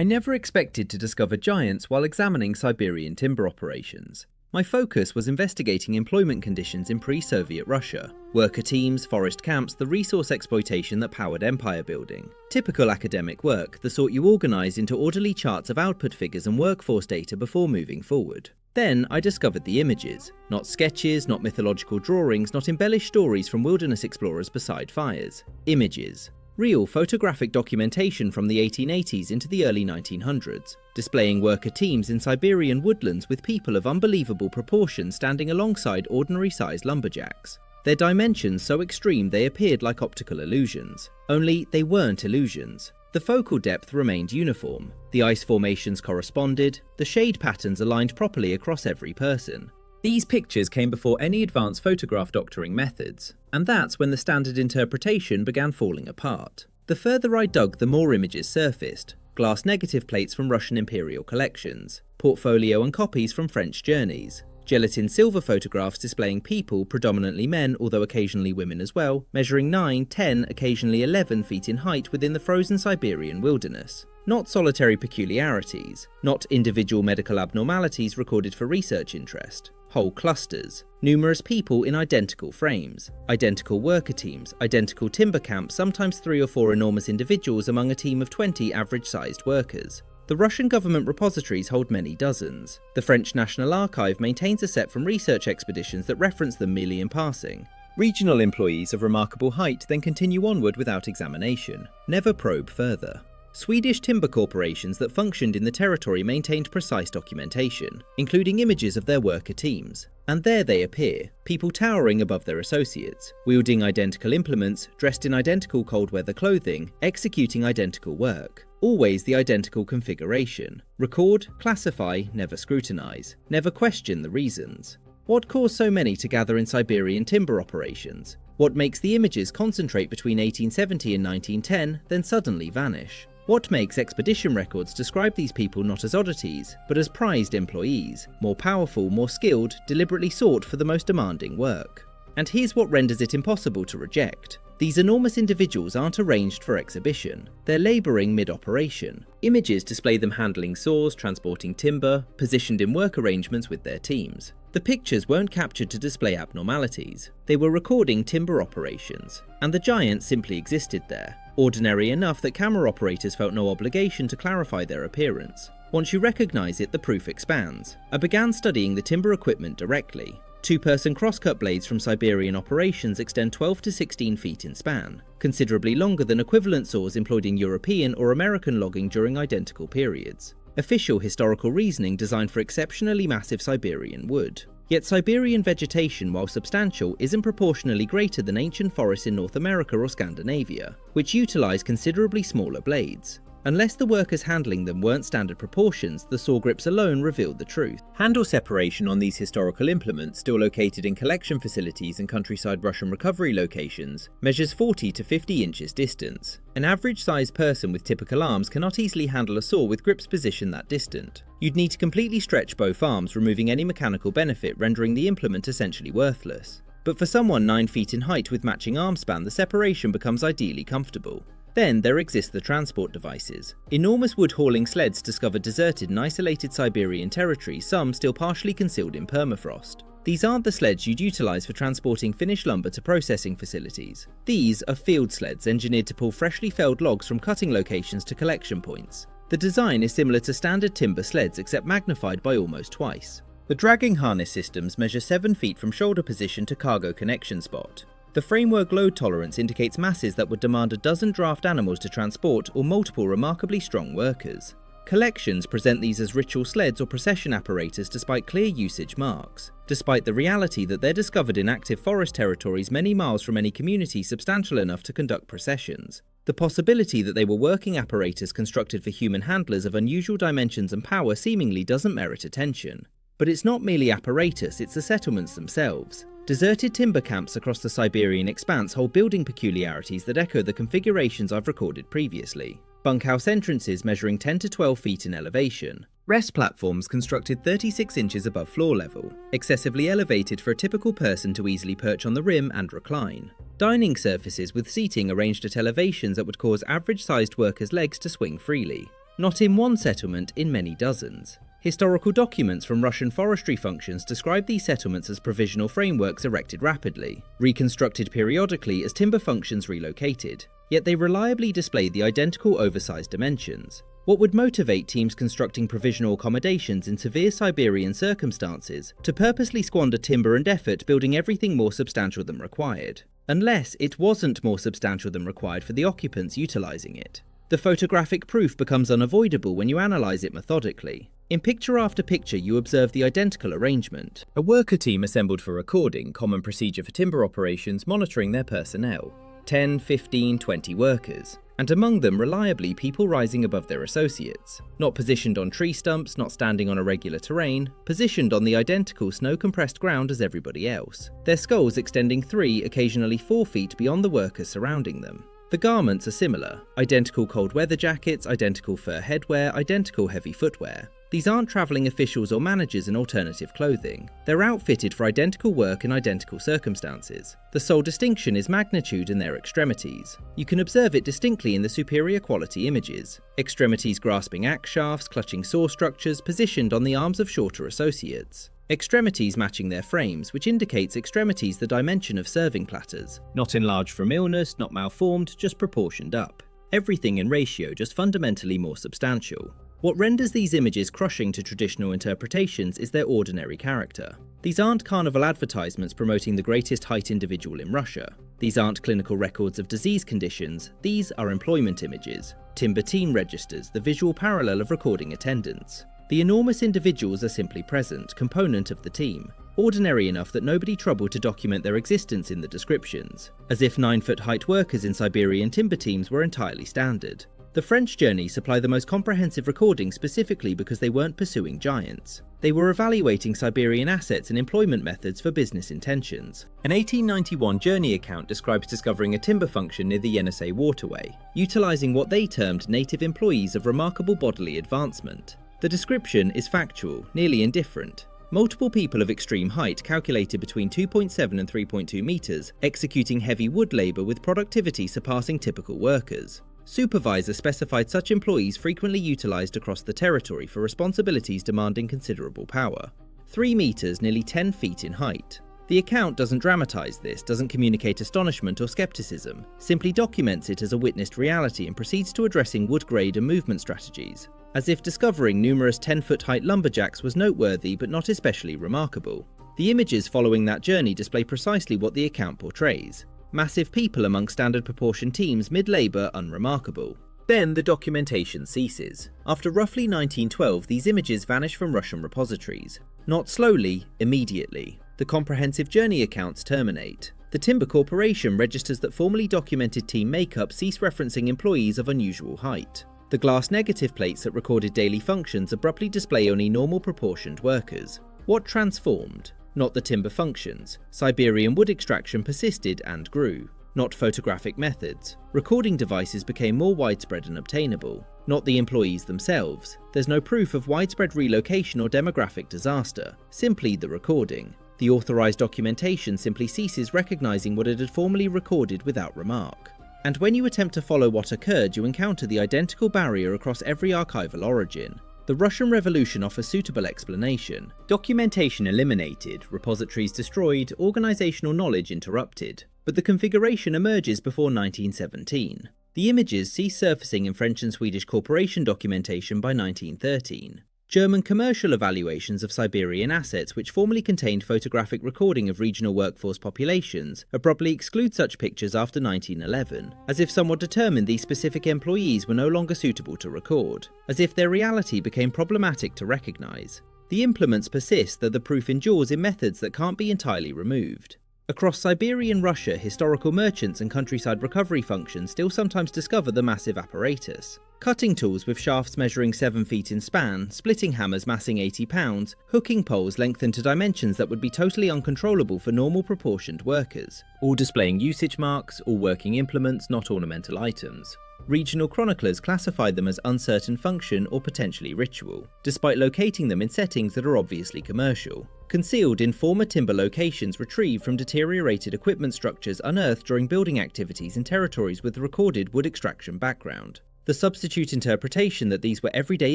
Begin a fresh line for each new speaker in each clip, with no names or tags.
I never expected to discover giants while examining Siberian timber operations. My focus was investigating employment conditions in pre-Soviet Russia, worker teams, forest camps, the resource exploitation that powered empire building. Typical academic work, the sort you organise into orderly charts of output figures and workforce data before moving forward. Then I discovered the images. Not sketches, not mythological drawings, not embellished stories from wilderness explorers beside fires. Images. Real photographic documentation from the 1880s into the early 1900s, displaying worker teams in Siberian woodlands with people of unbelievable proportions standing alongside ordinary-sized lumberjacks. Their dimensions so extreme they appeared like optical illusions. Only they weren't illusions. The focal depth remained uniform, the ice formations corresponded, the shade patterns aligned properly across every person. These pictures came before any advanced photograph doctoring methods, and that's when the standard interpretation began falling apart. The further I dug, the more images surfaced. Glass negative plates from Russian Imperial collections, portfolio and copies from French journeys, gelatin silver photographs displaying people, predominantly men, although occasionally women as well, measuring 9, 10, occasionally 11 feet in height within the frozen Siberian wilderness. Not solitary peculiarities, not individual medical abnormalities recorded for research interest. Whole clusters, numerous people in identical frames, identical worker teams, identical timber camps, sometimes 3 or 4 enormous individuals among a team of 20 average-sized workers. The Russian government repositories hold many dozens. The French National Archive maintains a set from research expeditions that reference them merely in passing. Regional employees of remarkable height then continue onward without examination, never probe further. Swedish timber corporations that functioned in the territory maintained precise documentation, including images of their worker teams. And there they appear, people towering above their associates, wielding identical implements, dressed in identical cold weather clothing, executing identical work. Always the identical configuration. Record, classify, never scrutinize, never question the reasons. What caused so many to gather in Siberian timber operations? What makes the images concentrate between 1870 and 1910, then suddenly vanish? What makes expedition records describe these people not as oddities, but as prized employees, more powerful, more skilled, deliberately sought for the most demanding work? And here's what renders it impossible to reject. These enormous individuals aren't arranged for exhibition. They're labouring mid-operation. Images display them handling saws, transporting timber, positioned in work arrangements with their teams. The pictures weren't captured to display abnormalities. They were recording timber operations. And the giants simply existed there, ordinary enough that camera operators felt no obligation to clarify their appearance. Once you recognise it, the proof expands. I began studying the timber equipment directly. 2-person crosscut blades from Siberian operations extend 12 to 16 feet in span, considerably longer than equivalent saws employed in European or American logging during identical periods. Official historical reasoning designed for exceptionally massive Siberian wood. Yet Siberian vegetation, while substantial, isn't proportionally greater than ancient forests in North America or Scandinavia, which utilise considerably smaller blades. Unless the workers handling them weren't standard proportions, the saw grips alone revealed the truth. Handle separation on these historical implements, still located in collection facilities and countryside Russian recovery locations, measures 40 to 50 inches distance. An average-sized person with typical arms cannot easily handle a saw with grips positioned that distant. You'd need to completely stretch both arms, removing any mechanical benefit, rendering the implement essentially worthless. But for someone 9 feet in height with matching arm span, the separation becomes ideally comfortable. Then there exist the transport devices. Enormous wood-hauling sleds discover deserted and isolated Siberian territory, some still partially concealed in permafrost. These aren't the sleds you'd utilise for transporting finished lumber to processing facilities. These are field sleds engineered to pull freshly felled logs from cutting locations to collection points. The design is similar to standard timber sleds except magnified by almost twice. The dragging harness systems measure 7 feet from shoulder position to cargo connection spot. The framework load tolerance indicates masses that would demand a dozen draft animals to transport or multiple remarkably strong workers. Collections present these as ritual sleds or procession apparatus despite clear usage marks, despite the reality that they're discovered in active forest territories many miles from any community substantial enough to conduct processions. The possibility that they were working apparatus constructed for human handlers of unusual dimensions and power seemingly doesn't merit attention. But it's not merely apparatus, it's the settlements themselves. Deserted timber camps across the Siberian expanse hold building peculiarities that echo the configurations I've recorded previously. Bunkhouse entrances measuring 10 to 12 feet in elevation. Rest platforms constructed 36 inches above floor level, excessively elevated for a typical person to easily perch on the rim and recline. Dining surfaces with seating arranged at elevations that would cause average-sized workers' legs to swing freely. Not in one settlement, in many dozens. Historical documents from Russian forestry functions describe these settlements as provisional frameworks erected rapidly, reconstructed periodically as timber functions relocated, yet they reliably display the identical oversized dimensions. What would motivate teams constructing provisional accommodations in severe Siberian circumstances to purposely squander timber and effort building everything more substantial than required? Unless it wasn't more substantial than required for the occupants utilizing it. The photographic proof becomes unavoidable when you analyze it methodically. In picture after picture you observe the identical arrangement. A worker team assembled for recording, common procedure for timber operations, monitoring their personnel. 10, 15, 20 workers. And among them reliably people rising above their associates. Not positioned on tree stumps, not standing on irregular terrain, positioned on the identical snow-compressed ground as everybody else. Their skulls extending 3, occasionally 4 feet beyond the workers surrounding them. The garments are similar. Identical cold weather jackets, identical fur headwear, identical heavy footwear. These aren't travelling officials or managers in alternative clothing. They're outfitted for identical work in identical circumstances. The sole distinction is magnitude in their extremities. You can observe it distinctly in the superior quality images. Extremities grasping axe shafts, clutching saw structures, positioned on the arms of shorter associates. Extremities matching their frames, which indicates extremities the dimension of serving platters. Not enlarged from illness, not malformed, just proportioned up. Everything in ratio, just fundamentally more substantial. What renders these images crushing to traditional interpretations is their ordinary character. These aren't carnival advertisements promoting the greatest height individual in Russia. These aren't clinical records of disease conditions, these are employment images. Timber team registers, the visual parallel of recording attendance. The enormous individuals are simply present, component of the team. Ordinary enough that nobody troubled to document their existence in the descriptions. As if 9-foot height workers in Siberian timber teams were entirely standard. The French journey supply the most comprehensive recording specifically because they weren't pursuing giants. They were evaluating Siberian assets and employment methods for business intentions. An 1891 journey account describes discovering a timber function near the Yenisei waterway, utilizing what they termed native employees of remarkable bodily advancement. The description is factual, nearly indifferent. Multiple people of extreme height calculated between 2.7 and 3.2 meters, executing heavy wood labor with productivity surpassing typical workers. Supervisors specified such employees frequently utilized across the territory for responsibilities demanding considerable power. 3 meters, nearly 10 feet in height. The account doesn't dramatize this, doesn't communicate astonishment or skepticism, simply documents it as a witnessed reality and proceeds to addressing wood grade and movement strategies. As if discovering numerous 10-foot height lumberjacks was noteworthy but not especially remarkable. The images following that journey display precisely what the account portrays. Massive people among standard proportion teams mid-labor unremarkable. Then the documentation ceases. After roughly 1912, these images vanish from Russian repositories. Not slowly, immediately. The comprehensive journey accounts terminate. The Timber Corporation registers that formally documented team makeup cease referencing employees of unusual height. The glass negative plates that recorded daily functions abruptly display only normal proportioned workers. What transformed? Not the timber functions. Siberian wood extraction persisted and grew. Not photographic methods. Recording devices became more widespread and obtainable. Not the employees themselves. There's no proof of widespread relocation or demographic disaster. Simply the recording. The authorized documentation simply ceases recognizing what it had formerly recorded without remark. And when you attempt to follow what occurred, you encounter the identical barrier across every archival origin. The Russian Revolution offers suitable explanation. Documentation eliminated, repositories destroyed, organizational knowledge interrupted. But the configuration emerges before 1917. The images cease surfacing in French and Swedish corporation documentation by 1913. German commercial evaluations of Siberian assets which formerly contained photographic recording of regional workforce populations abruptly exclude such pictures after 1911, as if someone determined these specific employees were no longer suitable to record, as if their reality became problematic to recognize. The implements persist, though the proof endures in methods that can't be entirely removed. Across Siberian Russia, historical merchants and countryside recovery functions still sometimes discover the massive apparatus. Cutting tools with shafts measuring 7 feet in span, splitting hammers massing 80 pounds, hooking poles lengthened to dimensions that would be totally uncontrollable for normal proportioned workers. All displaying usage marks, all working implements, not ornamental items. Regional chroniclers classified them as uncertain function or potentially ritual, despite locating them in settings that are obviously commercial. Concealed in former timber locations retrieved from deteriorated equipment structures unearthed during building activities in territories with recorded wood extraction background. The substitute interpretation that these were everyday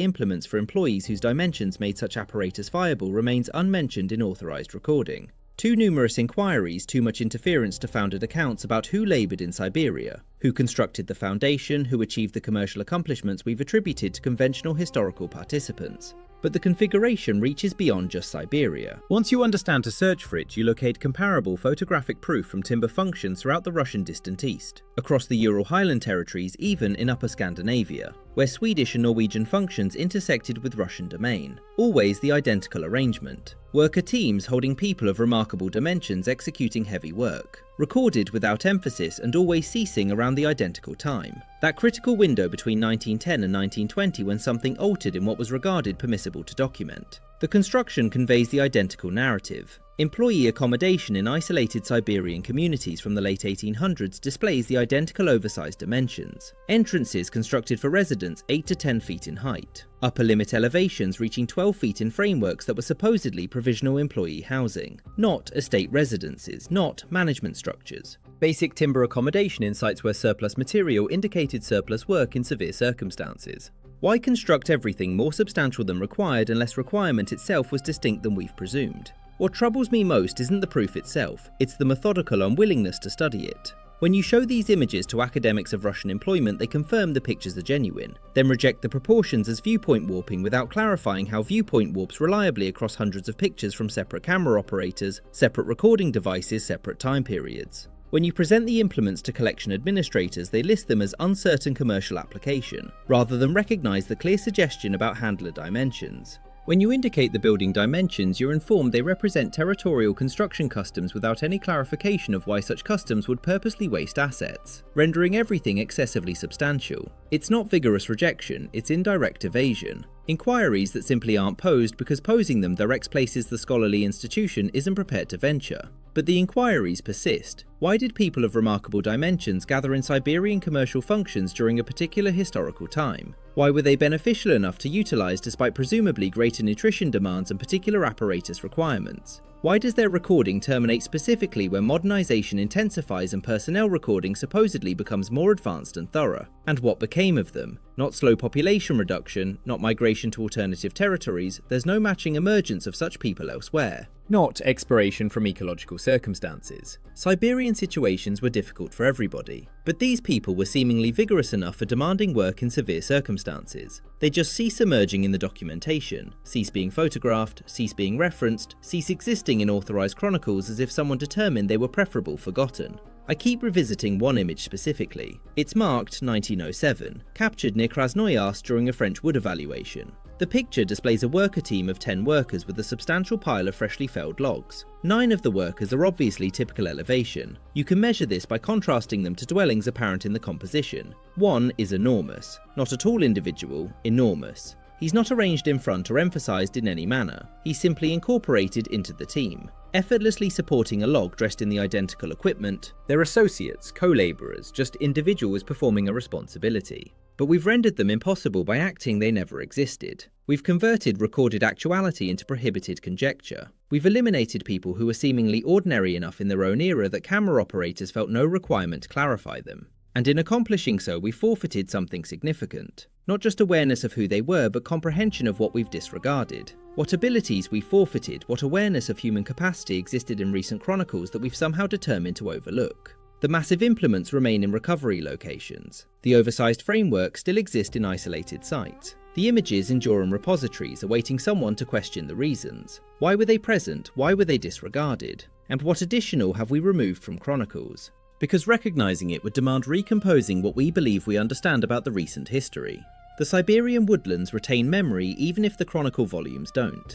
implements for employees whose dimensions made such apparatus viable remains unmentioned in authorised recording. Too numerous inquiries, too much interference to founded accounts about who laboured in Siberia, who constructed the foundation, who achieved the commercial accomplishments we've attributed to conventional historical participants. But the configuration reaches beyond just Siberia. Once you understand to search for it, you locate comparable photographic proof from timber functions throughout the Russian distant east, across the Ural Highland territories, even in Upper Scandinavia, where Swedish and Norwegian functions intersected with Russian domain. Always the identical arrangement. Worker teams holding people of remarkable dimensions executing heavy work. Recorded without emphasis and always ceasing around the identical time. That critical window between 1910 and 1920 when something altered in what was regarded permissible to document. The construction conveys the identical narrative. Employee accommodation in isolated Siberian communities from the late 1800s displays the identical oversized dimensions. Entrances constructed for residents 8 to 10 feet in height. Upper limit elevations reaching 12 feet in frameworks that were supposedly provisional employee housing. Not estate residences, not management structures. Basic timber accommodation in sites where surplus material indicated surplus work in severe circumstances. Why construct everything more substantial than required unless requirement itself was distinct than we've presumed? What troubles me most isn't the proof itself, it's the methodical unwillingness to study it. When you show these images to academics of Russian employment, they confirm the pictures are genuine, then reject the proportions as viewpoint warping without clarifying how viewpoint warps reliably across hundreds of pictures from separate camera operators, separate recording devices, separate time periods. When you present the implements to collection administrators, they list them as uncertain commercial application, rather than recognise the clear suggestion about handler dimensions. When you indicate the building dimensions, you're informed they represent territorial construction customs without any clarification of why such customs would purposely waste assets, rendering everything excessively substantial. It's not vigorous rejection, it's indirect evasion. Inquiries that simply aren't posed because posing them directs places the scholarly institution isn't prepared to venture. But the inquiries persist. Why did people of remarkable dimensions gather in Siberian commercial functions during a particular historical time? Why were they beneficial enough to utilise despite presumably greater nutrition demands and particular apparatus requirements? Why does their recording terminate specifically when modernisation intensifies and personnel recording supposedly becomes more advanced and thorough? And what became of them? Not slow population reduction, not migration to alternative territories, there's no matching emergence of such people elsewhere. Not expiration from ecological circumstances. Siberian situations were difficult for everybody, but these people were seemingly vigorous enough for demanding work in severe circumstances. They just cease emerging in the documentation, cease being photographed, cease being referenced, cease existing in authorised chronicles as if someone determined they were preferable forgotten. I keep revisiting one image specifically. It's marked 1907, captured near Krasnoyarsk during a French wood evaluation. The picture displays a worker team of 10 workers with a substantial pile of freshly felled logs. 9 of the workers are obviously typical elevation. You can measure this by contrasting them to dwellings apparent in the composition. One is enormous, not at all individual, enormous. He's not arranged in front or emphasised in any manner, he's simply incorporated into the team. Effortlessly supporting a log dressed in the identical equipment, they're associates, co-labourers, just individuals performing a responsibility. But we've rendered them impossible by acting they never existed. We've converted recorded actuality into prohibited conjecture. We've eliminated people who were seemingly ordinary enough in their own era that camera operators felt no requirement to clarify them. And in accomplishing so, we forfeited something significant. Not just awareness of who they were, but comprehension of what we've disregarded. What abilities we forfeited, what awareness of human capacity existed in recent chronicles that we've somehow determined to overlook. The massive implements remain in recovery locations. The oversized frameworks still exist in isolated sites. The images endure in repositories awaiting someone to question the reasons. Why were they present? Why were they disregarded? And what additional have we removed from chronicles? Because recognizing it would demand recomposing what we believe we understand about the recent history. The Siberian woodlands retain memory even if the chronicle volumes don't.